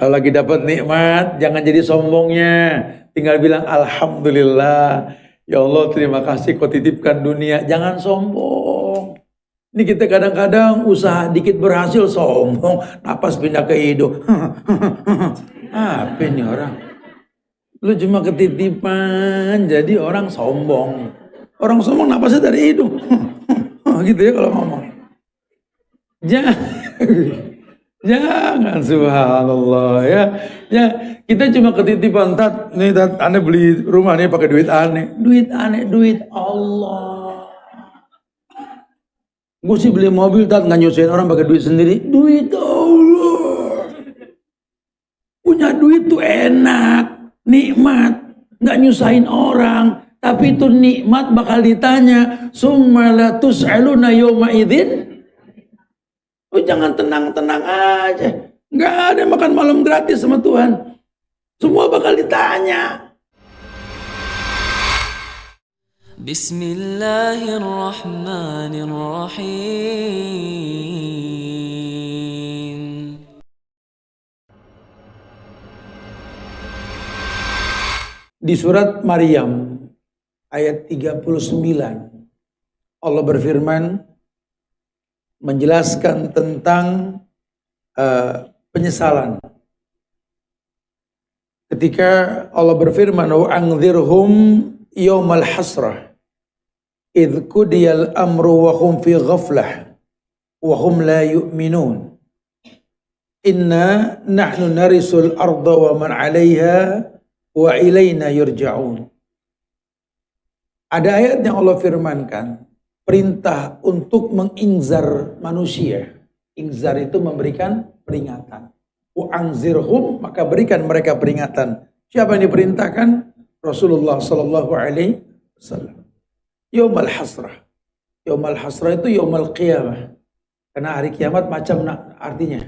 Kalau lagi dapat nikmat, jangan jadi sombongnya. Tinggal bilang alhamdulillah. Ya Allah, terima kasih kau titipkan dunia. Jangan sombong. Ini kita kadang-kadang usaha dikit berhasil sombong. Napas pindah ke hidung. Apa ini orang? Lu cuma ketitipan, jadi orang sombong. Orang sombong napasnya dari hidung. Gitu ya kalau ngomong. Jangan subhanallah ya. Ya, kita cuma ketitipan nih aneh beli rumah nih pakai duit aneh. Duit Allah. Gue sih beli mobil nggak nyusahin orang pakai duit sendiri. Duit Allah. Punya duit tuh enak, nikmat, nggak nyusahin orang. Tapi itu nikmat bakal ditanya. Summa la tus'aluna yawma idzin. Oh, jangan tenang-tenang aja. Nggak ada makan malam gratis sama Tuhan. Semua bakal ditanya. Bismillahirrahmanirrahim. Di surat Maryam ayat 39 Allah berfirman menjelaskan tentang penyesalan. Ketika Allah berfirman wa anzirhum yaumal hasrah idh qudiyal amru wa hum fi ghaflah wa hum la yu'minun inna nahnu narisul arda wa man 'alayha wa ilayna yurja'un. Ada ayat yang Allah firmankan perintah untuk menginzar manusia. Inzar itu memberikan peringatan. Wa'anzirhum, maka berikan mereka peringatan. Siapa yang diperintahkan? Rasulullah sallallahu alaihi wasallam. Yaumal hasrah. Yaumal hasrah itu yaumul qiyamah. Karena hari kiamat macam artinya.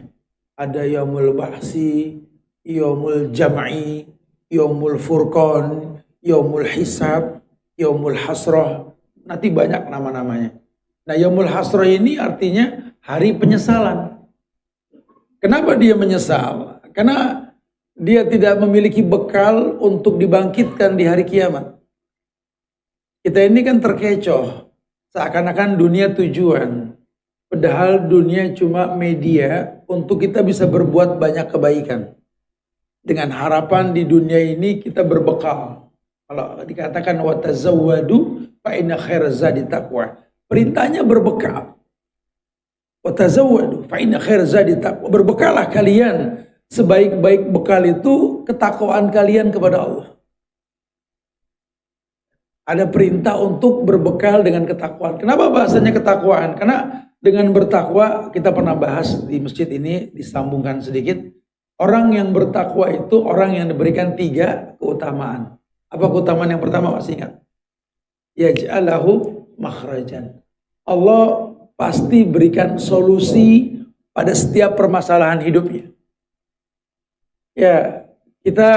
Ada yaumul ba'si, yaumul jam'i, yaumul furqan, yaumul hisab, yaumul hasrah. Nanti banyak nama-namanya. Nah, yaumul hasrah ini artinya hari penyesalan. Kenapa dia menyesal? Karena dia tidak memiliki bekal untuk dibangkitkan di hari kiamat. Kita ini kan terkecoh. Seakan-akan dunia tujuan. Padahal dunia cuma media untuk kita bisa berbuat banyak kebaikan. Dengan harapan di dunia ini kita berbekal. Kalau dikatakan wa tazawwadu fa inna khairaz zadi taqwa. Perintahnya berbekal. Wa tazawwadu fa inna khairaz zadi taqwa. Berbekalah kalian. Sebaik-baik bekal itu ketakwaan kalian kepada Allah. Ada perintah untuk berbekal dengan ketakwaan. Kenapa bahasanya ketakwaan? Karena dengan bertakwa, kita pernah bahas di masjid ini, disambungkan sedikit. Orang yang bertakwa itu orang yang diberikan 3 keutamaan. Apa keutamaan yang pertama, masih ingat? Yaj'alahu makhrajan. Allah pasti berikan solusi pada setiap permasalahan hidupnya. Ya, kita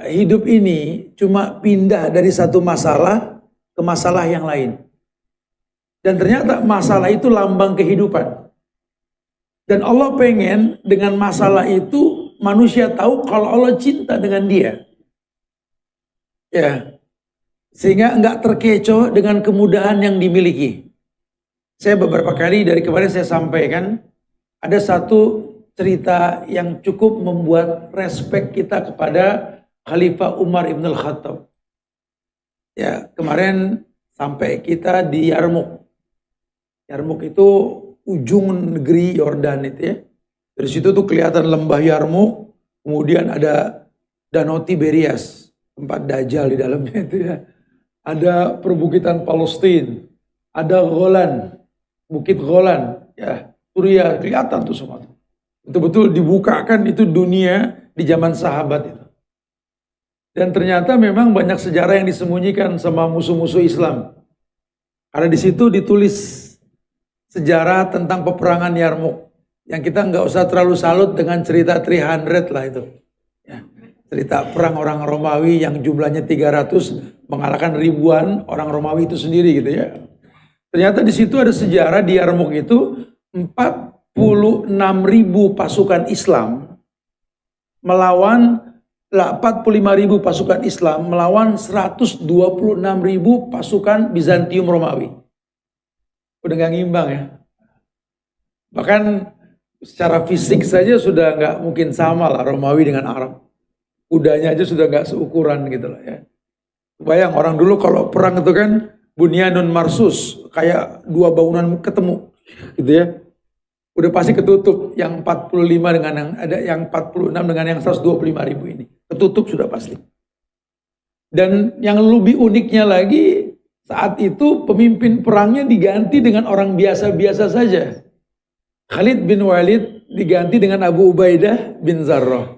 hidup ini cuma pindah dari satu masalah ke masalah yang lain. Dan ternyata masalah itu lambang kehidupan. Dan Allah pengen dengan masalah itu manusia tahu kalau Allah cinta dengan dia. Ya, sehingga enggak terkecoh dengan kemudahan yang dimiliki. Saya beberapa kali dari kemarin saya sampaikan ada satu cerita yang cukup membuat respek kita kepada Khalifah Umar Ibn Al-Khattab. Ya, kemarin sampai kita di Yarmouk. Yarmouk itu ujung negeri Yordan itu ya. Dari situ tuh kelihatan lembah Yarmouk, kemudian ada Danau Tiberias, tempat Dajjal di dalamnya itu ya. Ada perbukitan Palestina, ada Golan, Bukit Golan, ya, Suriah, kelihatan tuh semua. Betul-betul dibukakan itu dunia di zaman sahabat itu. Dan ternyata memang banyak sejarah yang disembunyikan sama musuh-musuh Islam. Karena di situ ditulis sejarah tentang peperangan Yarmouk. Yang kita nggak usah terlalu salut dengan cerita 300 lah itu. Ya, cerita perang orang Romawi yang jumlahnya 300 mengalahkan ribuan orang Romawi itu sendiri gitu ya. Ternyata di situ ada sejarah di Yarmouk itu 46.000 pasukan Islam melawan 45.000 pasukan Islam melawan 126.000 pasukan Bizantium Romawi. Udah gak ngimbang ya. Bahkan secara fisik saja sudah gak mungkin sama lah Romawi dengan Arab. Kudanya aja sudah gak seukuran gitu lah ya. Bayang orang dulu kalau perang itu kan bunyanun marsus, kayak dua bangunan ketemu gitu ya. Udah pasti ketutup yang 45 dengan yang 46 dengan yang 125.000 ini. Ketutup sudah pasti. Dan yang lebih uniknya lagi, saat itu pemimpin perangnya diganti dengan orang biasa-biasa saja. Khalid bin Walid diganti dengan Abu Ubaidah bin Zarrah.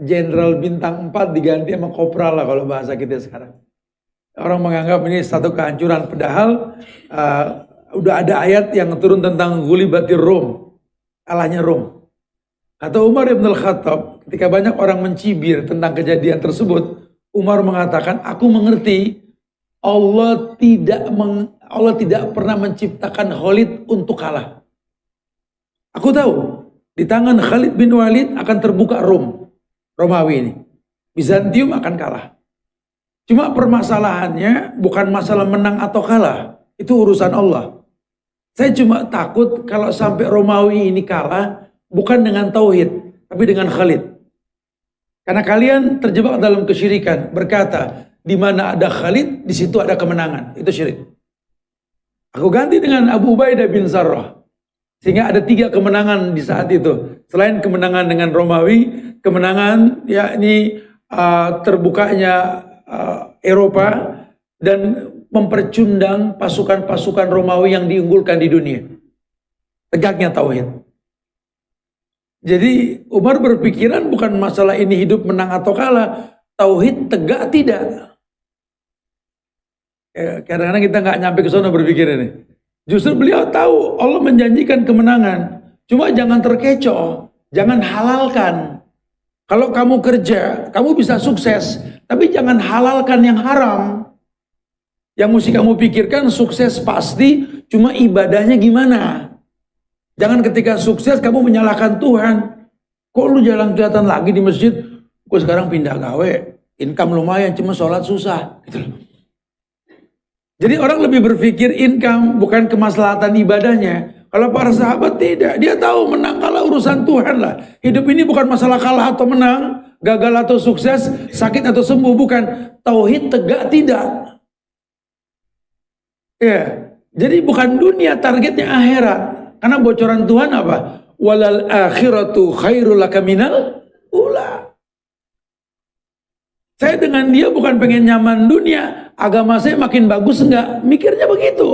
Jenderal bintang 4 diganti sama kopral lah kalau bahasa kita sekarang. Orang menganggap ini satu kehancuran. Padahal udah ada ayat yang turun tentang Ghulibatir Rum, kalahnya Rum. Kata Umar ibn al-Khattab, ketika banyak orang mencibir tentang kejadian tersebut, Umar mengatakan, aku mengerti Allah tidak pernah menciptakan Khalid untuk kalah. Aku tahu di tangan Khalid bin Walid akan terbuka Rum, Romawi ini. Bizantium akan kalah. Cuma permasalahannya bukan masalah menang atau kalah, itu urusan Allah. Saya cuma takut kalau sampai Romawi ini kalah, bukan dengan tauhid, tapi dengan Khalid. Karena kalian terjebak dalam kesyirikan, berkata, di mana ada Khalid, di situ ada kemenangan. Itu syirik. Aku ganti dengan Abu Ubaidah bin Zarrah. Sehingga ada 3 kemenangan di saat itu. Selain kemenangan dengan Romawi, kemenangan yakni terbukanya Eropa dan mempercundang pasukan-pasukan Romawi yang diunggulkan di dunia. Tegaknya tauhid. Jadi Umar berpikiran bukan masalah ini hidup menang atau kalah, tauhid tegak tidak. Kadang-kadang kita nggak nyampe ke sana berpikir ini. Justru beliau tahu Allah menjanjikan kemenangan, cuma jangan terkecoh, jangan halalkan. Kalau kamu kerja, kamu bisa sukses, tapi jangan halalkan yang haram. Yang mesti kamu pikirkan sukses pasti, cuma ibadahnya gimana. Jangan ketika sukses kamu menyalahkan Tuhan. Kok lu jalan-jalan lagi di masjid? Gue sekarang pindah gawe, income lumayan, cuma sholat susah. Gitu loh. Jadi orang lebih berpikir income, bukan kemaslahatan ibadahnya. Kalau para sahabat tidak, dia tahu menang kalah urusan Tuhan lah. Hidup ini bukan masalah kalah atau menang, gagal atau sukses, sakit atau sembuh, bukan. Tauhid tegak tidak. Ya, jadi bukan dunia, targetnya akhirat. Karena bocoran Tuhan apa? Walal akhiratu khairul laka minal ula. Saya dengan dia bukan pengen nyaman dunia, agama saya makin bagus enggak? Mikirnya begitu.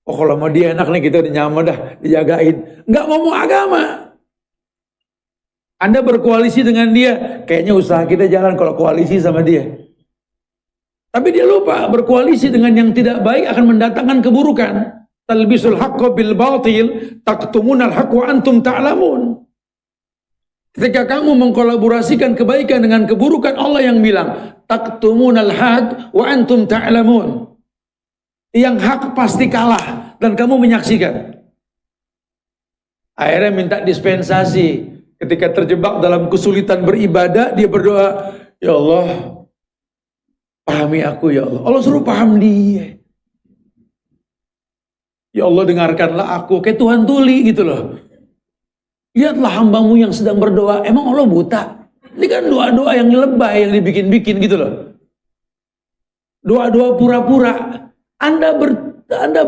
Oh kalau mau dia enak nih kita udah nyaman dah, dijagain. Enggak mau agama. Anda berkoalisi dengan dia, kayaknya usaha kita jalan kalau koalisi sama dia. Tapi dia lupa berkoalisi dengan yang tidak baik akan mendatangkan keburukan. Talbisul haqqo bil batil, taktumunal haqq wa antum ta'lamun. Ketika kamu mengkolaborasikan kebaikan dengan keburukan, Allah yang bilang, taktumunal haqq wa antum ta'lamun. Yang hak pasti kalah dan kamu menyaksikan. Akhirnya minta dispensasi. Ketika terjebak dalam kesulitan beribadah, dia berdoa, ya Allah, pahami aku ya Allah. Allah suruh paham dia. Ya Allah dengarkanlah aku. Kayak Tuhan tuli gitu loh. Lihatlah hambamu yang sedang berdoa. Emang Allah buta? Ini kan doa-doa yang lebay, yang dibikin-bikin gitu loh. Doa-doa pura-pura. Anda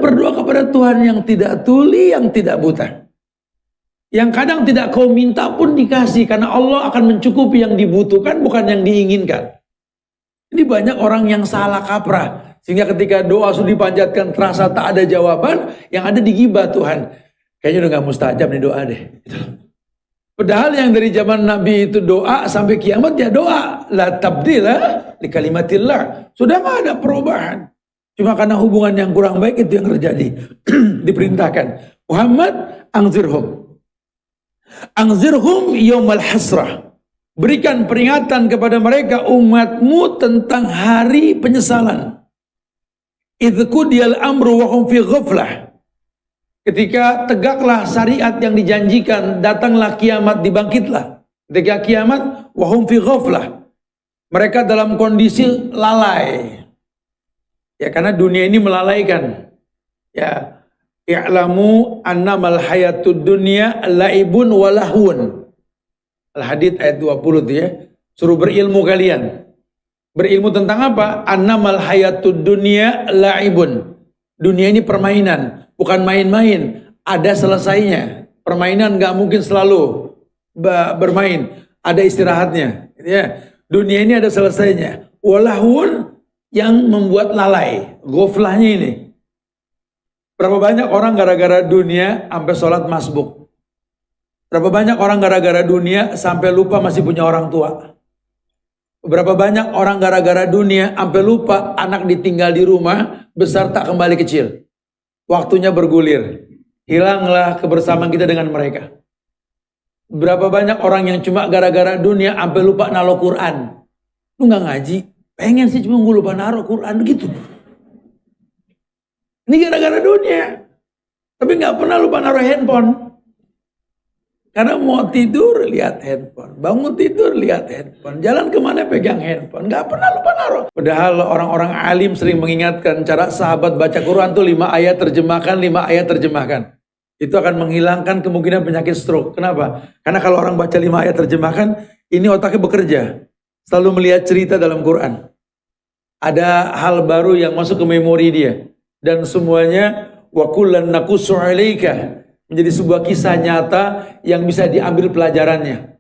berdoa kepada Tuhan yang tidak tuli, yang tidak buta. Yang kadang tidak kau minta pun dikasih. Karena Allah akan mencukupi yang dibutuhkan, bukan yang diinginkan. Ini banyak orang yang salah kaprah. Sehingga ketika doa sudah dipanjatkan terasa tak ada jawaban, yang ada digibah Tuhan. Kayaknya udah gak mustajab nih doa deh. Padahal yang dari zaman Nabi itu doa sampai kiamat ya doa. La tabdila li kalimatillah. Sudah gak ada perubahan. Cuma karena hubungan yang kurang baik itu yang terjadi. Diperintahkan. Muhammad angzirhum. Angzirhum yawmal hasrah. Berikan peringatan kepada mereka umatmu tentang hari penyesalan. Idh qudiyal amru wa hum fi ghaflah. Ketika tegaklah syariat yang dijanjikan, datanglah kiamat, dibangkitlah Ketika kiamat, wahum fi ghaflah. Mereka dalam kondisi lalai. Ya, karena dunia ini melalaikan. Ya, i'lamu annamal hayatud dunya laibun walahun. Al-Hadid ayat 20 itu ya. Suruh berilmu kalian. Berilmu tentang apa? Annamal hayatud dunya laibun. Dunia ini permainan, bukan main-main. Ada selesainya. Permainan nggak mungkin selalu bermain. Ada istirahatnya. Ya. Dunia ini ada selesainya. Walahun yang membuat lalai. Ghaflahnya ini. Berapa banyak orang gara-gara dunia sampai sholat masbuk. Berapa banyak orang gara-gara dunia sampai lupa masih punya orang tua. Berapa banyak orang gara-gara dunia sampai lupa anak ditinggal di rumah, besar tak kembali kecil. Waktunya bergulir. Hilanglah kebersamaan kita dengan mereka. Berapa banyak orang yang cuma gara-gara dunia sampai lupa naruh Quran. Lu gak ngaji? Pengen sih cuma gue lupa naruh Quran gitu. Ini gara-gara dunia. Tapi gak pernah lupa naruh handphone. Karena mau tidur lihat handphone, bangun tidur lihat handphone, jalan kemana pegang handphone, gak pernah lupa naruh. Padahal orang-orang alim sering mengingatkan cara sahabat baca Quran tuh 5 ayat terjemahkan, 5 ayat terjemahkan. Itu akan menghilangkan kemungkinan penyakit stroke. Kenapa? Karena kalau orang baca 5 ayat terjemahkan, ini otaknya bekerja, selalu melihat cerita dalam Quran. Ada hal baru yang masuk ke memori dia, dan semuanya wa kullan naqussu 'alaika. Menjadi sebuah kisah nyata yang bisa diambil pelajarannya.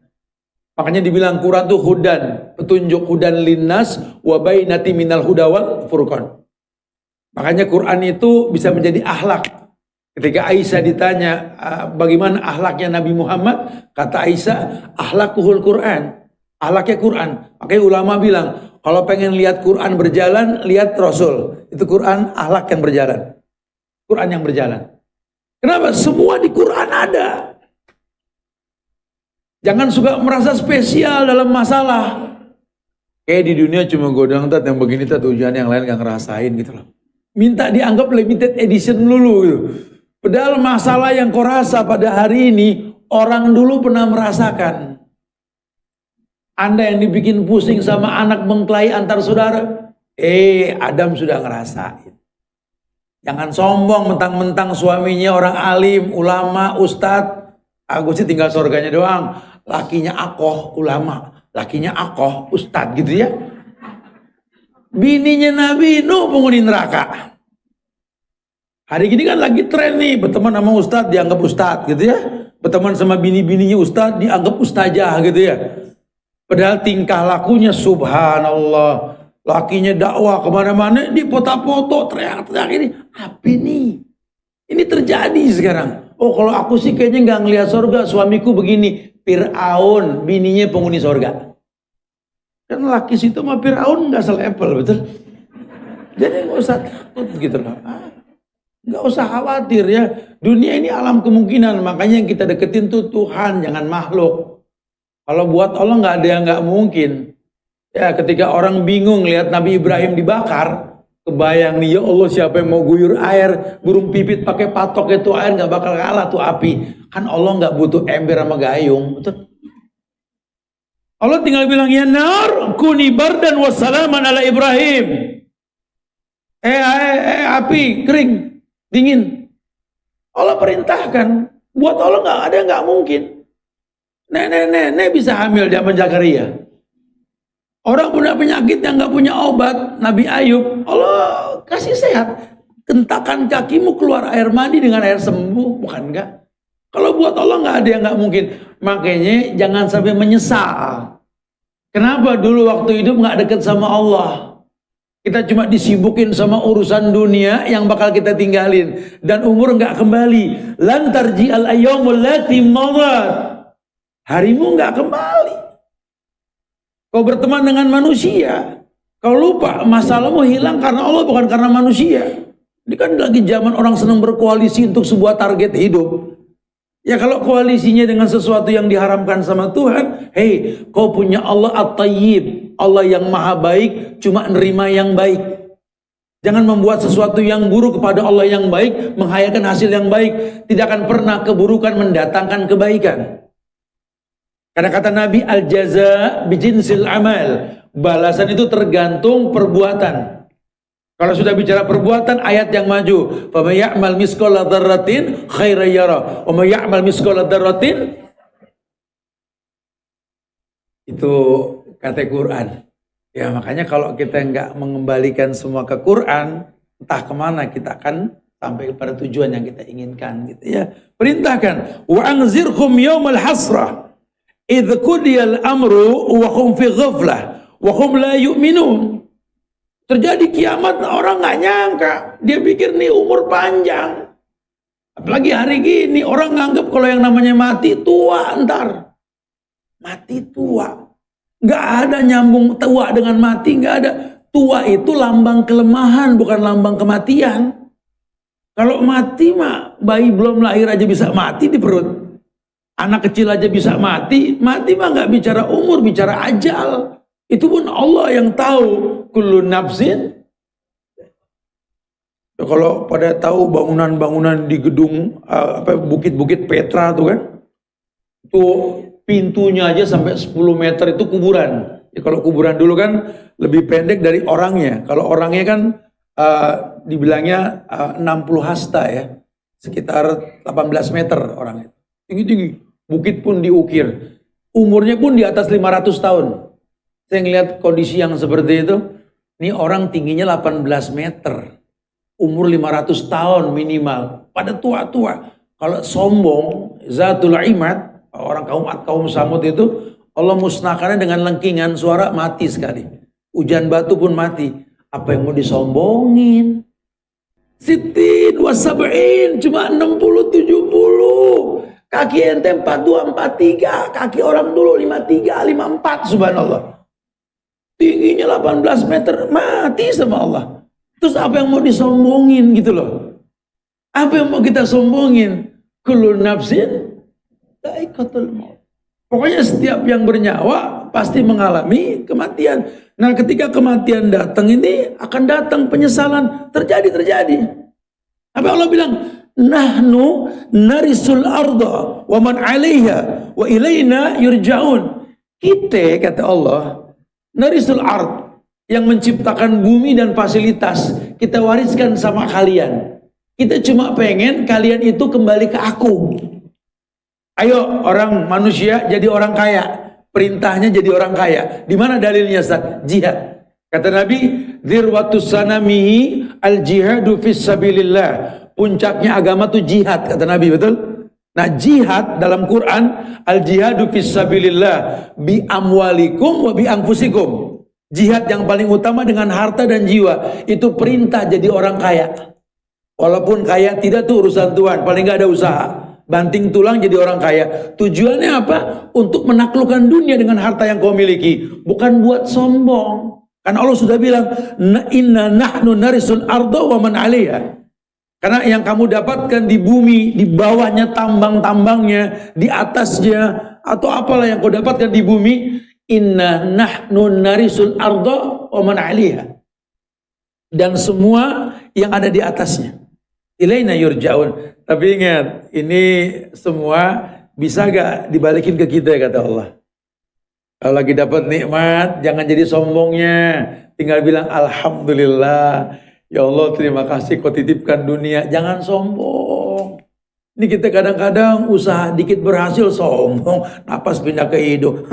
Makanya dibilang Quran itu hudan, petunjuk, hudan linnas wa bainati minal huda wal furqan. Makanya Quran itu bisa menjadi akhlak. Ketika Aisyah ditanya bagaimana akhlaknya Nabi Muhammad, kata Aisyah, akhlakuhul Quran. Akhlaknya Quran. Makanya ulama bilang, kalau pengen lihat Quran berjalan, lihat Rasul. Itu Quran akhlak yang berjalan. Quran yang berjalan. Kenapa? Semua di Quran ada. Jangan suka merasa spesial dalam masalah. Kayak di dunia cuma godang tat yang begini tat, ujian yang lain gak ngerasain gitu loh. Minta dianggap limited edition dulu gitu. Padahal masalah yang kau rasa pada hari ini, orang dulu pernah merasakan. Anda yang dibikin pusing sama anak mengkelahi antar saudara, Adam sudah ngerasain. Jangan sombong mentang-mentang suaminya orang alim, ulama, ustadz. Aku sih tinggal surganya doang. Lakinya akoh, ulama. Lakinya akoh, ustadz gitu ya. Bininya Nabi Nuh penghuni neraka. Hari gini kan lagi tren nih. Berteman sama ustadz dianggap ustadz gitu ya. Berteman sama bini-bininya ustadz dianggap ustazah gitu ya. Padahal tingkah lakunya subhanallah. Lakinya dakwah kemana-mana, di foto-foto, teriak-teriak ini. Apa nih? Ini terjadi sekarang. Oh kalau aku sih kayaknya nggak ngelihat surga, suamiku begini. Fir'aun, bininya penghuni surga. Kan laki situ sama Fir'aun nggak selevel, betul? Jadi nggak usah takut gitu loh. Nggak usah khawatir ya. Dunia ini alam kemungkinan, makanya yang kita deketin tuh Tuhan, jangan makhluk. Kalau buat Allah nggak ada yang nggak mungkin. Ya ketika orang bingung lihat Nabi Ibrahim dibakar, kebayang nih ya Allah siapa yang mau guyur air, burung pipit pakai patok itu air nggak bakal kalah tuh api. Kan Allah nggak butuh ember sama gayung, betul? Allah tinggal bilang ya nar kuni bardan wassalaman ala Ibrahim. Api kering, dingin. Allah perintahkan, buat Allah nggak ada yang nggak mungkin. Nenek bisa hamil zaman Zakaria. Orang punya penyakit yang nggak punya obat, Nabi Ayub, Allah kasih sehat. Hentakan kakimu keluar air mandi dengan air sembuh, bukan enggak? Kalau buat Allah nggak ada yang nggak mungkin. Makanya jangan sampai menyesal. Kenapa dulu waktu hidup nggak deket sama Allah? Kita cuma disibukin sama urusan dunia yang bakal kita tinggalin dan umur nggak kembali. Lantar ji'al ayyamul lati madat. Harimu nggak kembali. Kau berteman dengan manusia, kau lupa masalahmu hilang karena Allah bukan karena manusia. Ini kan lagi zaman orang senang berkoalisi untuk sebuah target hidup. Ya kalau koalisinya dengan sesuatu yang diharamkan sama Tuhan, hei, kau punya Allah At-Tayyib, Allah yang maha baik, cuma nerima yang baik. Jangan membuat sesuatu yang buruk kepada Allah yang baik, menghayakan hasil yang baik. Tidak akan pernah keburukan mendatangkan kebaikan. Karena kata Nabi, al-jaza bijinsil amal. Balasan itu tergantung perbuatan. Kalau sudah bicara perbuatan, ayat yang maju. Faman ya'mal misqala dzarratin khairan yara, wa may ya'mal misqala dzarratin, itu kata Quran. Ya makanya kalau kita nggak mengembalikan semua ke Quran, entah kemana kita akan sampai pada tujuan yang kita inginkan gitu ya. Perintahkan wa anzirhum yaumal hasrah idz qudiyal amru wa hum fi ghaflah wa hum la yu'minun. Terjadi kiamat, orang nggak nyangka, dia pikir nih umur panjang. Apalagi hari gini orang nganggap kalau yang namanya mati tua, ntar mati tua, nggak ada nyambung tua dengan mati, nggak ada. Tua itu lambang kelemahan, bukan lambang kematian. Kalau mati mah bayi belum lahir aja bisa mati di perut, anak kecil aja bisa mati. Mati mah nggak bicara umur, bicara ajal. Itu pun Allah yang tahu. Kullu nafsin. Kalau pada tahu bangunan-bangunan di gedung bukit-bukit Petra tuh kan, itu pintunya aja sampai 10 meter itu kuburan. Ya, kalau kuburan dulu kan lebih pendek dari orangnya. Kalau orangnya kan dibilangnya 60 hasta ya, sekitar 18 meter orangnya. Tinggi-tinggi. Bukit pun diukir. Umurnya pun di atas 500 tahun. Saya ngelihat kondisi yang seperti itu, ini orang tingginya 18 meter, umur 500 tahun minimal, pada tua-tua. Kalau sombong, zatul imad, orang kaum Samud itu, Allah musnahkannya dengan lengkingan suara, mati sekali. Hujan batu pun mati. Apa yang mau disombongin? Sitin wasab'in, cuma 60-70. Kaki ente 42-43, kaki orang dulu 53-54, subhanallah. Tingginya 18 meter, mati sama Allah. Terus apa yang mau disombongin gitu loh? Apa yang mau kita sombongin? Kullu nafsin dha'iqatul maut. Pokoknya setiap yang bernyawa pasti mengalami kematian. Nah ketika kematian datang ini akan datang penyesalan. Terjadi. Apa Allah bilang? Nahnu narisul arda wa man 'alaiha wa ilaina yurja'un. Kita, kata Allah, narisul ard, yang menciptakan bumi dan fasilitas, kita wariskan sama kalian. Kita cuma pengen kalian itu kembali ke aku. Ayo orang manusia jadi orang kaya, perintahnya jadi orang kaya. Di mana dalilnya Ustaz? Jihad. Kata Nabi, dzirwatus sanamihi al jihadu fis sabilillah. Puncaknya agama itu jihad, kata Nabi, betul? Nah, jihad dalam Quran, al jihadu fis sabilillah bi amwalikum wa bi anfusikum. Jihad yang paling utama dengan harta dan jiwa. Itu perintah jadi orang kaya. Walaupun kaya tidak tuh urusan Tuhan, paling nggak ada usaha. Banting tulang jadi orang kaya. Tujuannya apa? Untuk menaklukkan dunia dengan harta yang kau miliki, bukan buat sombong. Karena Allah sudah bilang, inna nahnu narisul arda wa man 'alaiha. Karena yang kamu dapatkan di bumi, di bawahnya tambang-tambangnya, di atasnya, atau apalah yang kau dapatkan di bumi, inna nahnu narisul arda wa man 'alaiha. Dan semua yang ada di atasnya. Ilaina yurja'un. Tapi ingat, ini semua bisa gak dibalikin ke kita, kata Allah. Kalau lagi dapat nikmat, jangan jadi sombongnya. Tinggal bilang alhamdulillah. Ya Allah, terima kasih kau titipkan dunia. Jangan sombong. Ini kita kadang-kadang usaha dikit berhasil, sombong. Napas pindah ke hidung.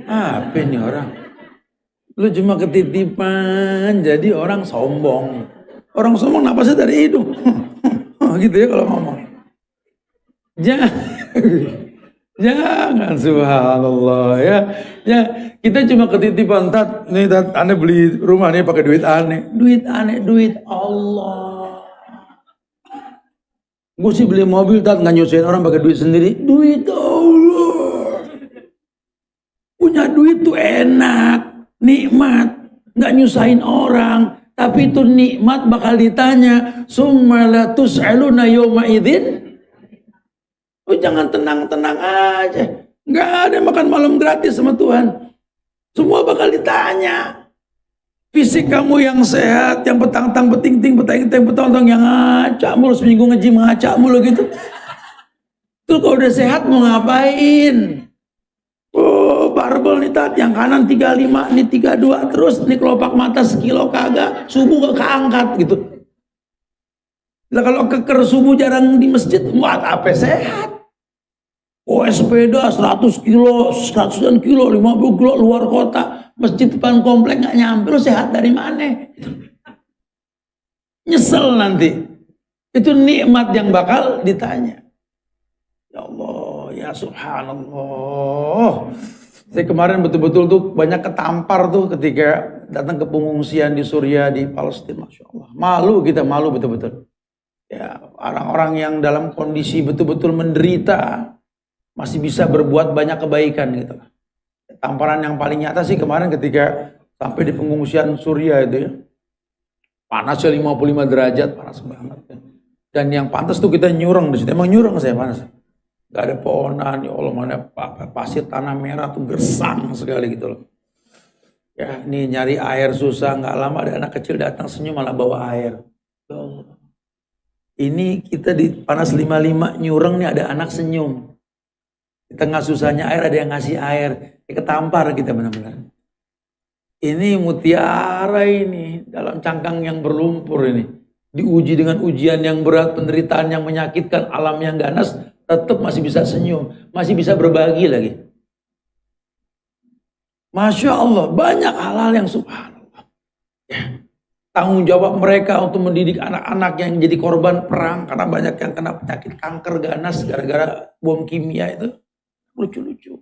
Apa ini orang? Lu cuma ketitipan, jadi orang sombong. Orang sombong napasnya dari hidung. Gitu ya kalau ngomong. Jangan subhanallah ya. Ya, kita cuma ketitipan, tat, nih tat, aneh beli rumah nih pakai duit aneh. Duit aneh, duit Allah. Gue sih beli mobil, tat, nggak nyusahin orang pakai duit sendiri. Duit Allah. Punya duit tuh enak, nikmat, nggak nyusahin orang. Tapi itu nikmat bakal ditanya. Summa la tus'aluna yawma idzin. Oh, jangan tenang-tenang aja. Nggak ada makan malam gratis sama Tuhan. Semua bakal ditanya. Fisik kamu yang sehat, yang petang-tang, beting-ting, petang-tang, yang ngacak mulu, seminggu nge-gym ngacak mulu gitu. Terus kalau udah sehat mau ngapain? barbel nih tat, yang kanan 35, nih 32, terus nih kelopak mata sekilo kagak, subuh gak keangkat gitu. Lah kalau keker subuh jarang di masjid, buat apa sehat? Oh sepeda 100 kilo, 100 kilo, 50 kilo luar kota, masjid depan komplek gak nyampe, lo sehat dari mana? Nyesel nanti. Itu nikmat yang bakal ditanya. Ya Allah, ya subhanallah. Saya kemarin betul-betul tuh banyak ketampar tuh ketika datang ke pengungsian di Suriah, di Palestina. Masya Allah. Malu kita, malu betul-betul. Ya, orang-orang yang dalam kondisi betul-betul menderita masih bisa berbuat banyak kebaikan gitu. Tamparan yang paling nyata sih kemarin ketika sampai di pengungsian Suriah itu ya. Panasnya 55 derajat, panas banget kan. Dan yang pantas tuh kita nyurang di situ. Emang nyurang saya panas. Gak ada pohonan, ya Allah mana pasir tanah merah tuh gersang sekali gitu loh. Ya ini nyari air susah, gak lama ada anak kecil datang senyum malah bawa air. Ya Allah. Ini kita di panas 55 nyurang nih ada anak senyum. Di tengah susahnya air ada yang ngasih air. Ketampar kita benar-benar. Ini mutiara ini dalam cangkang yang berlumpur ini. Diuji dengan ujian yang berat, penderitaan yang menyakitkan, alam yang ganas, tetap masih bisa senyum, masih bisa berbagi lagi. Masya Allah, banyak hal-hal yang subhanallah. Ya. Tanggung jawab mereka untuk mendidik anak-anak yang jadi korban perang, karena banyak yang kena penyakit kanker ganas gara-gara bom kimia itu. Lucu-lucu.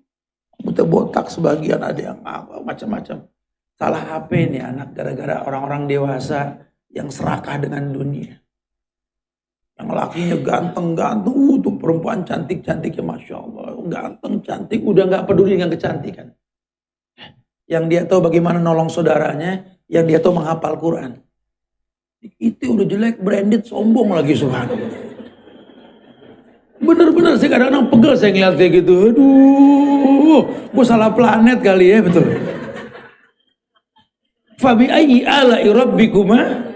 Botak sebagian, ada yang apa, macam-macam. Salah HP nih anak gara-gara orang-orang dewasa yang serakah dengan dunia. Yang lakinya ganteng-ganteng, tuh perempuan cantik-cantik ya Masya Allah. Ganteng, cantik, udah gak peduli dengan kecantikan. Yang dia tahu bagaimana nolong saudaranya, yang dia tahu menghafal Quran. Itu udah jelek, branded, sombong lagi subhanallah. Bener-bener saya kadang-kadang pegel saya ngeliat kayak gitu. Aduh, gue salah planet kali ya, betul. Fabi ayyi ala'i rabbikuma.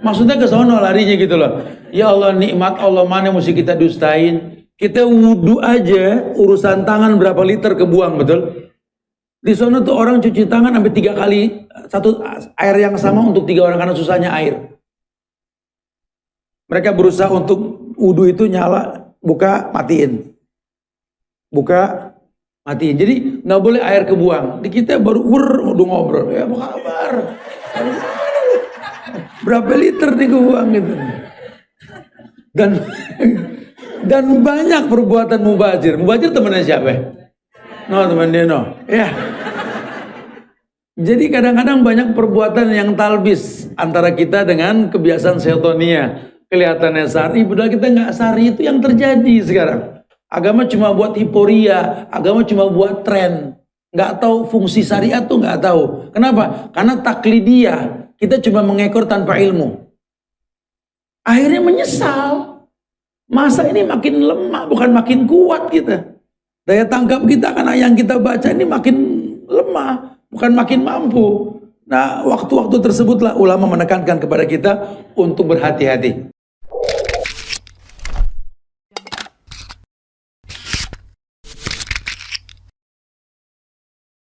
Maksudnya ke sono larinya gitu loh. Ya Allah, nikmat Allah mana mesti kita dustain. Kita wudhu aja urusan tangan berapa liter kebuang, betul? Di sono tuh orang cuci tangan sampai 3 kali satu air yang sama untuk 3 orang karena susahnya air. Mereka berusaha untuk wudhu itu nyala, buka, matiin. Buka, matiin. Jadi nggak boleh air kebuang. Di kita baru udah ngobrol. Ya apa kabar? Berapa liter nih kebuang gitu. Dan banyak perbuatan mubazir. Mubazir temannya siapa? No, teman dia no. Ya. Jadi kadang-kadang banyak perbuatan yang talbis antara kita dengan kebiasaan setonia. Kelihatannya syar'i, padahal kita nggak syar'i. Itu yang terjadi sekarang. Agama cuma buat hiporia, agama cuma buat tren. Nggak tahu fungsi syariat tuh nggak tahu. Kenapa? Karena taklidiyah. Kita cuma mengekor tanpa ilmu. Akhirnya menyesal. Masa ini makin lemah, bukan makin kuat kita. Daya tangkap kita karena yang kita baca ini makin lemah, bukan makin mampu. Nah, waktu-waktu tersebutlah ulama menekankan kepada kita untuk berhati-hati.